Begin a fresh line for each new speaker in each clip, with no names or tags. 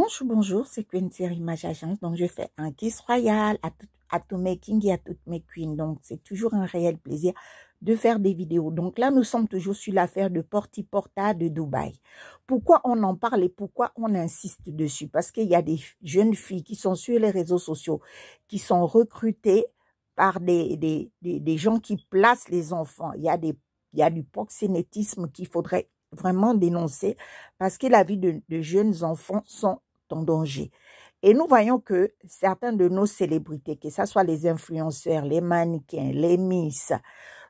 Bonjour, bonjour, c'est Quincy Image Agence. Donc, je fais un kiss royal à tous mes kings et à toutes mes queens. Donc, c'est toujours un réel plaisir de faire des vidéos. Donc, là, nous sommes toujours sur l'affaire de Porti Porta de Dubaï. Pourquoi on en parle et pourquoi on insiste dessus? Parce qu'il y a des jeunes filles qui sont sur les réseaux sociaux, qui sont recrutées par des gens qui placent les enfants. Il y a du proxénétisme qu'il faudrait vraiment dénoncer parce que la vie de jeunes enfants sont en danger. Et nous voyons que certains de nos célébrités, que ce soit les influenceurs, les mannequins, les miss,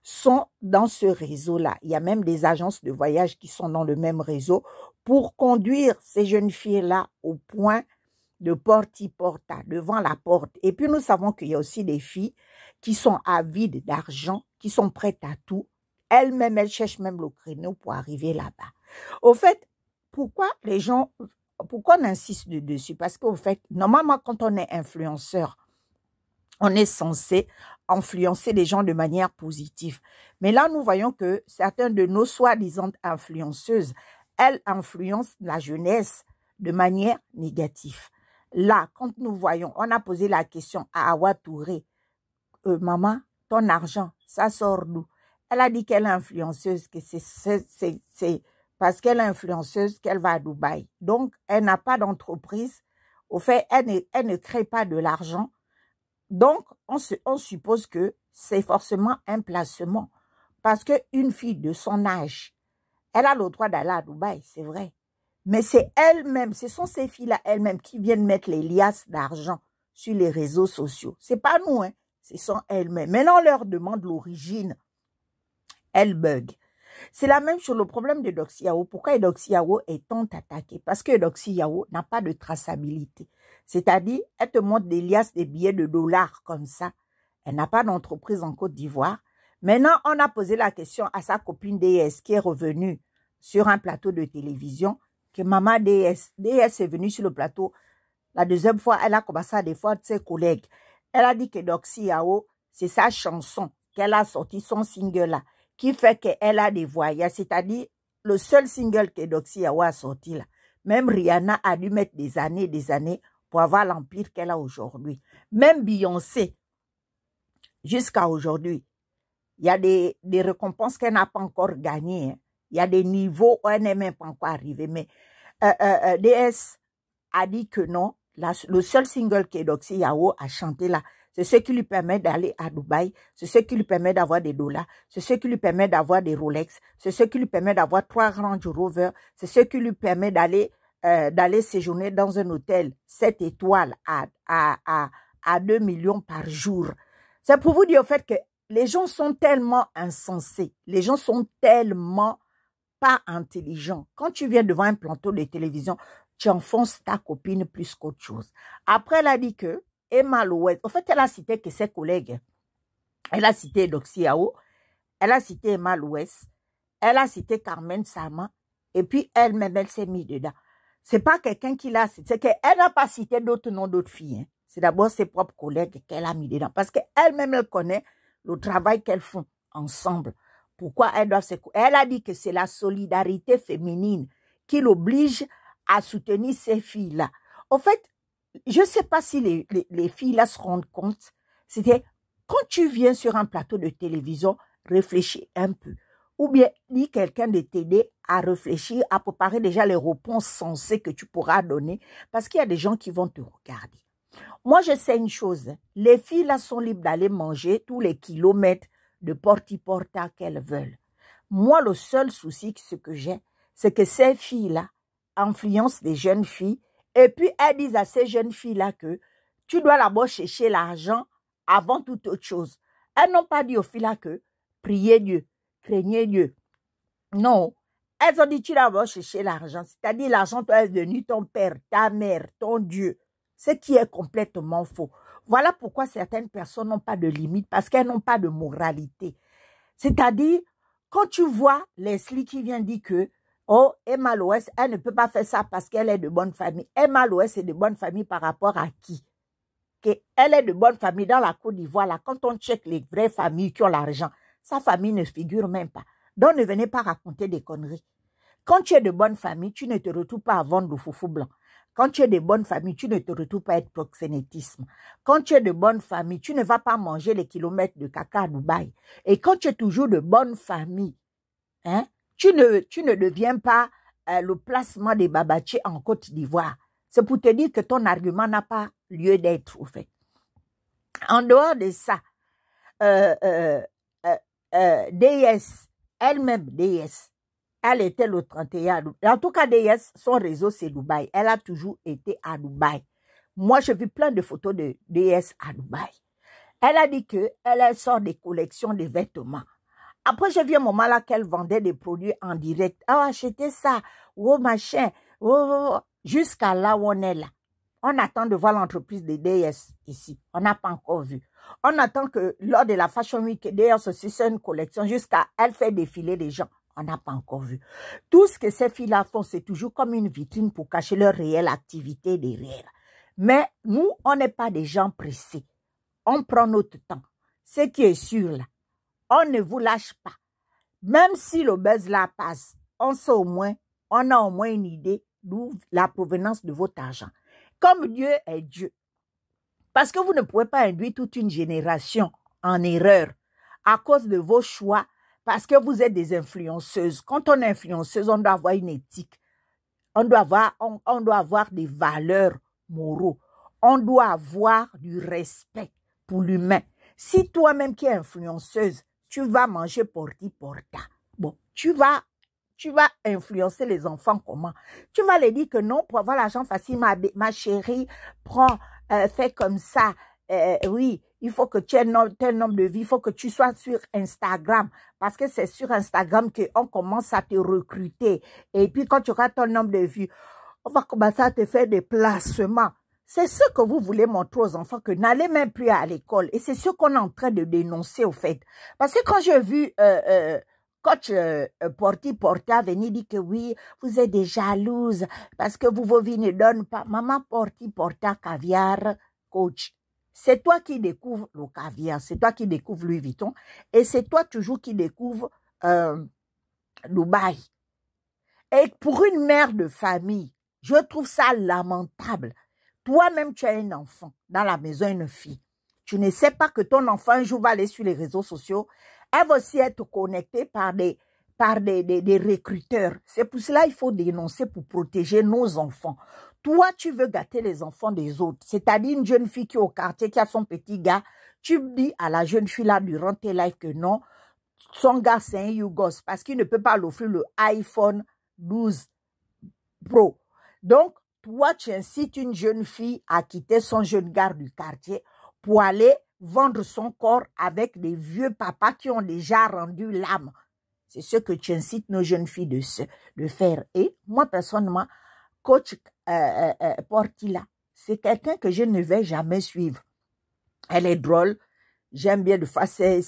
sont dans ce réseau-là. Il y a même des agences de voyage qui sont dans le même réseau pour conduire ces jeunes filles-là au point de Porti Porta, devant la porte. Et puis nous savons qu'il y a aussi des filles qui sont avides d'argent, qui sont prêtes à tout. Elles-mêmes, elles cherchent même le créneau pour arriver là-bas. Au fait, pourquoi on insiste dessus? Parce qu'au fait, normalement, quand on est influenceur, on est censé influencer les gens de manière positive. Mais là, nous voyons que certaines de nos soi-disant influenceuses, elles influencent la jeunesse de manière négative. Là, quand nous voyons, on a posé la question à Awa Touré, maman, ton argent, ça sort d'où? Elle a dit qu'elle est influenceuse, que c'est parce qu'elle est influenceuse qu'elle va à Dubaï. Donc, elle n'a pas d'entreprise. Au fait, elle ne crée pas de l'argent. Donc, on suppose que c'est forcément un placement. Parce qu'une fille de son âge, elle a le droit d'aller à Dubaï, c'est vrai. Mais c'est elle-même, ce sont ces filles-là elles-mêmes qui viennent mettre les liasses d'argent sur les réseaux sociaux. C'est pas nous, hein. Ce sont elles-mêmes. Maintenant, on leur demande l'origine. Elle bug. C'est la même chose, le problème de Doxy Yao. Pourquoi Doxy Yao est tant attaqué? Parce que Doxy Yao n'a pas de traçabilité. C'est-à-dire, elle te montre des liasses, des billets de dollars comme ça. Elle n'a pas d'entreprise en Côte d'Ivoire. Maintenant, on a posé la question à sa copine DS qui est revenue sur un plateau de télévision, que maman DS est venue sur le plateau. La deuxième fois, elle a commencé à défendre ses collègues. Elle a dit que Doxy Yao, c'est sa chanson qu'elle a sorti, son single-là, qui fait qu'elle a des voyages, c'est-à-dire le seul single que Doxy Yao a sorti là. Même Rihanna a dû mettre des années pour avoir l'empire qu'elle a aujourd'hui. Même Beyoncé, jusqu'à aujourd'hui, il y a des récompenses qu'elle n'a pas encore gagnées. Hein. Il y a des niveaux où elle n'est même pas encore arrivée. Mais DS a dit que non, le seul single que Doxy Yao a chanté là, c'est ce qui lui permet d'aller à Dubaï, c'est ce qui lui permet d'avoir des dollars, c'est ce qui lui permet d'avoir des Rolex, c'est ce qui lui permet d'avoir 3 Range Rover, c'est ce qui lui permet d'aller séjourner dans un hôtel 7 étoiles à 2 millions par jour. C'est pour vous dire au fait que les gens sont tellement insensés, les gens sont tellement pas intelligents. Quand tu viens devant un plateau de télévision, tu enfonces ta copine plus qu'autre chose. Après, elle a dit que Emma Louès, en fait, elle a cité que ses collègues. Elle a cité Doxy Yao, elle a cité Emma Louès, elle a cité Carmen Sama, et puis elle-même, elle s'est mise dedans. C'est pas quelqu'un qui l'a cité, c'est qu'elle n'a pas cité d'autres noms d'autres filles. Hein. C'est d'abord ses propres collègues qu'elle a mis dedans. Parce qu'elle-même, elle connaît le travail qu'elles font ensemble. Pourquoi elles doivent se... Elle a dit que c'est la solidarité féminine qui l'oblige à soutenir ces filles-là. En fait, je ne sais pas si les filles là se rendent compte. C'était quand tu viens sur un plateau de télévision, réfléchis un peu. Ou bien, dis quelqu'un de t'aider à réfléchir, à préparer déjà les réponses sensées que tu pourras donner. Parce qu'il y a des gens qui vont te regarder. Moi, je sais une chose. Les filles là sont libres d'aller manger tous les kilomètres de Porti Porta qu'elles veulent. Moi, le seul souci que j'ai, c'est que ces filles-là influencent les jeunes filles. Et puis, elles disent à ces jeunes filles-là que tu dois d'abord chercher l'argent avant toute autre chose. Elles n'ont pas dit aux filles-là que priez Dieu, craignez Dieu. Non. Elles ont dit tu dois d'abord chercher l'argent. C'est-à-dire l'argent doit être devenu ton père, ta mère, ton Dieu. Ce qui est complètement faux. Voilà pourquoi certaines personnes n'ont pas de limite, parce qu'elles n'ont pas de moralité. C'est-à-dire, quand tu vois Leslie qui vient dire que oh, Emma Louès, elle ne peut pas faire ça parce qu'elle est de bonne famille. Emma Louès est de bonne famille par rapport à qui? Elle est de bonne famille dans la Côte d'Ivoire. Là, quand on check les vraies familles qui ont l'argent, sa famille ne figure même pas. Donc, ne venez pas raconter des conneries. Quand tu es de bonne famille, tu ne te retrouves pas à vendre le foufou blanc. Quand tu es de bonne famille, tu ne te retrouves pas à être proxénétisme. Quand tu es de bonne famille, tu ne vas pas manger les kilomètres de caca à Dubaï. Et quand tu es toujours de bonne famille, hein, tu ne deviens pas le placement des babatiers en Côte d'Ivoire. C'est pour te dire que ton argument n'a pas lieu d'être, au fait. En dehors de ça, DS, elle-même DS, elle était le 31. En tout cas, DS, son réseau, c'est Dubaï. Elle a toujours été à Dubaï. Moi, j'ai vu plein de photos de DS à Dubaï. Elle a dit qu'elle sort des collections de vêtements. Après, j'ai vu un moment là qu'elle vendait des produits en direct. Ah, achetez ça. Oh, machin. Oh. Jusqu'à là où on est là. On attend de voir l'entreprise de DS ici. On n'a pas encore vu. On attend que lors de la Fashion Week, DS aussi, c'est une collection jusqu'à elle fait défiler les gens. On n'a pas encore vu. Tout ce que ces filles-là font, c'est toujours comme une vitrine pour cacher leur réelle activité derrière. Mais nous, on n'est pas des gens pressés. On prend notre temps. Ce qui est sûr là, on ne vous lâche pas. Même si le buzz là passe, on a au moins une idée d'où la provenance de votre argent. Comme Dieu est Dieu. Parce que vous ne pouvez pas induire toute une génération en erreur à cause de vos choix, parce que vous êtes des influenceuses. Quand on est influenceuse, on doit avoir une éthique. On doit avoir des valeurs moraux. On doit avoir du respect pour l'humain. Si toi-même qui es influenceuse, tu vas manger porti porta, bon, tu vas influencer les enfants comment? Tu vas leur dire que non, pour avoir l'argent facile, ma chérie, prends, fais comme ça. Oui, il faut que tu aies tel nombre de vies, il faut que tu sois sur Instagram. Parce que c'est sur Instagram qu'on commence à te recruter. Et puis quand tu auras ton nombre de vues, on va commencer à te faire des placements. C'est ce que vous voulez montrer aux enfants, que n'allez même plus à l'école. Et c'est ce qu'on est en train de dénoncer, au fait. Parce que quand j'ai vu coach Porti Porta venir dire que oui, vous êtes des jalouses parce que vos vies ne donnent pas. Maman Porti Porta caviar, coach. C'est toi qui découvres le caviar, c'est toi qui découvres Louis Vuitton et c'est toi toujours qui découvres Dubaï. Et pour une mère de famille, je trouve ça lamentable. Toi-même, tu as un enfant dans la maison, une fille. Tu ne sais pas que ton enfant un jour va aller sur les réseaux sociaux. Elle va aussi être connectée par des recruteurs. C'est pour cela qu'il faut dénoncer pour protéger nos enfants. Toi, tu veux gâter les enfants des autres. C'est-à-dire une jeune fille qui est au quartier, qui a son petit gars. Tu dis à la jeune fille là durant tes lives que non, son gars c'est un Yougos parce qu'il ne peut pas l'offrir le iPhone 12 Pro. Donc, toi, tu incites une jeune fille à quitter son jeune gars du quartier pour aller vendre son corps avec des vieux papas qui ont déjà rendu l'âme. C'est ce que tu incites nos jeunes filles de faire. Et moi, personnellement, coach Portilla, c'est quelqu'un que je ne vais jamais suivre. Elle est drôle. J'aime bien de faire ces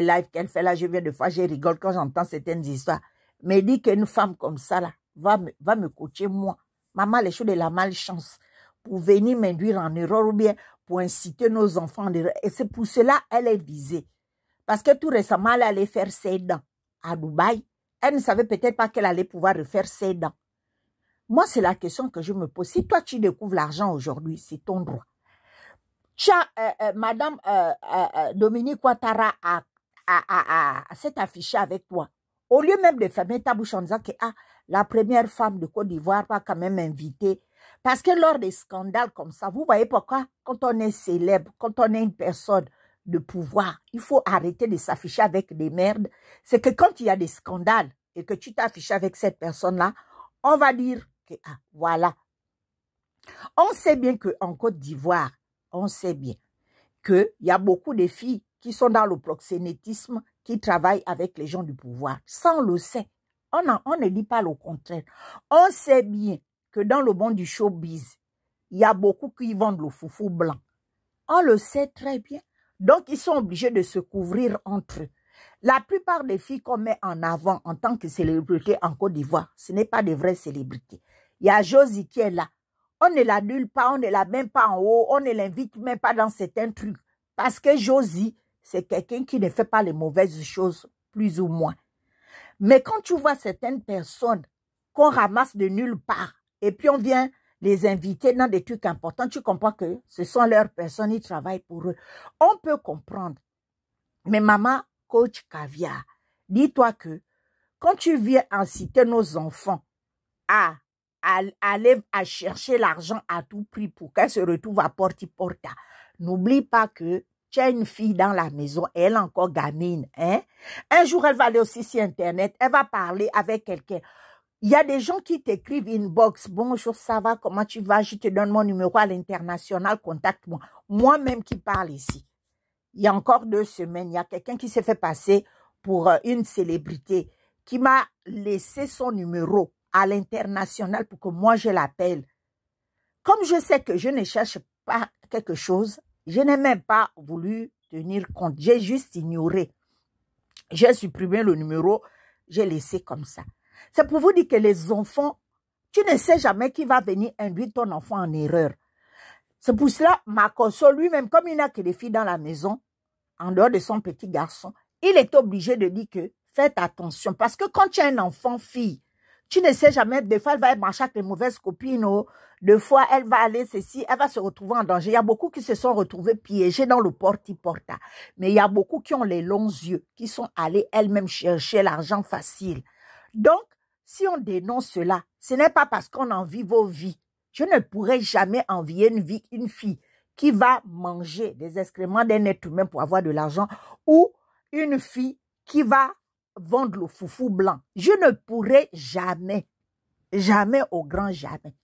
lives qu'elle fait là. Je viens de faire, je rigole quand j'entends certaines histoires. Mais dit qu'une femme comme ça là va me coacher moi. Maman, les choses de la malchance pour venir m'induire en erreur ou bien pour inciter nos enfants en erreur. Et c'est pour cela qu'elle est visée. Parce que tout récemment, elle allait faire ses dents à Dubaï. Elle ne savait peut-être pas qu'elle allait pouvoir refaire ses dents. Moi, c'est la question que je me pose. Si toi, tu découvres l'argent aujourd'hui, c'est ton droit. Madame Dominique Ouattara s'est affichée avec toi. Au lieu même de fermer ta bouche en disant que la première femme de Côte d'Ivoire va quand même inviter. Parce que lors des scandales comme ça, vous voyez pourquoi, quand on est célèbre, quand on est une personne de pouvoir, il faut arrêter de s'afficher avec des merdes. C'est que quand il y a des scandales et que tu t'affiches avec cette personne-là, on va dire que, voilà. On sait bien qu'en Côte d'Ivoire, on sait bien qu'il y a beaucoup de filles qui sont dans le proxénétisme, qui travaillent avec les gens du pouvoir. Ça, on le sait. On ne dit pas le contraire. On sait bien que dans le monde du showbiz, il y a beaucoup qui vendent le foufou blanc. On le sait très bien. Donc, ils sont obligés de se couvrir entre eux. La plupart des filles qu'on met en avant en tant que célébrité en Côte d'Ivoire, ce n'est pas des vraies célébrités. Il y a Josie qui est là. On ne l'annule pas, on ne la met pas en haut, on ne l'invite même pas dans certains trucs. Parce que Josie, c'est quelqu'un qui ne fait pas les mauvaises choses, plus ou moins. Mais quand tu vois certaines personnes qu'on ramasse de nulle part, et puis on vient les inviter dans des trucs importants, tu comprends que ce sont leurs personnes, ils travaillent pour eux. On peut comprendre. Mais maman, coach caviar, dis-toi que quand tu viens inciter nos enfants à aller à chercher l'argent à tout prix pour qu'elle se retrouve à porta, n'oublie pas que tu as une fille dans la maison, elle est encore gamine. Hein? Un jour, elle va aller aussi sur Internet, elle va parler avec quelqu'un. Il y a des gens qui t'écrivent inbox. Bonjour, ça va, comment tu vas? Je te donne mon numéro à l'international, contacte-moi. Moi-même qui parle ici. Il y a encore 2 semaines, il y a quelqu'un qui s'est fait passer pour une célébrité qui m'a laissé son numéro à l'international pour que moi je l'appelle. Comme je sais que je ne cherche pas quelque chose, je n'ai même pas voulu tenir compte. J'ai juste ignoré. J'ai supprimé le numéro, j'ai laissé comme ça. C'est pour vous dire que les enfants, tu ne sais jamais qui va venir induire ton enfant en erreur. C'est pour cela, Makoso lui-même, comme il n'a que des filles dans la maison, en dehors de son petit garçon, il est obligé de dire que faites attention. Parce que quand tu as un enfant fille, tu ne sais jamais, des fois, elle va marcher avec les mauvaises copines, oh. Des fois, elle va aller ceci, elle va se retrouver en danger. Il y a beaucoup qui se sont retrouvés piégés dans le porta. Mais il y a beaucoup qui ont les longs yeux, qui sont allés elles-mêmes chercher l'argent facile. Donc, si on dénonce cela, ce n'est pas parce qu'on envie vos vies. Je ne pourrais jamais envier une fille qui va manger des excréments d'un être humain pour avoir de l'argent ou une fille qui va vendre le foufou blanc. Je ne pourrais jamais, jamais au grand jamais.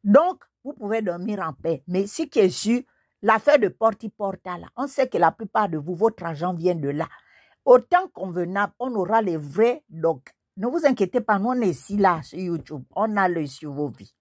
Donc, vous pouvez dormir en paix. Mais ce qui est sûr, l'affaire de porta là, on sait que la plupart de vous, votre argent vient de là. Autant convenable, on aura les vrais docs. Ne vous inquiétez pas, nous on est ici là sur YouTube. On a l'œil sur vos vies.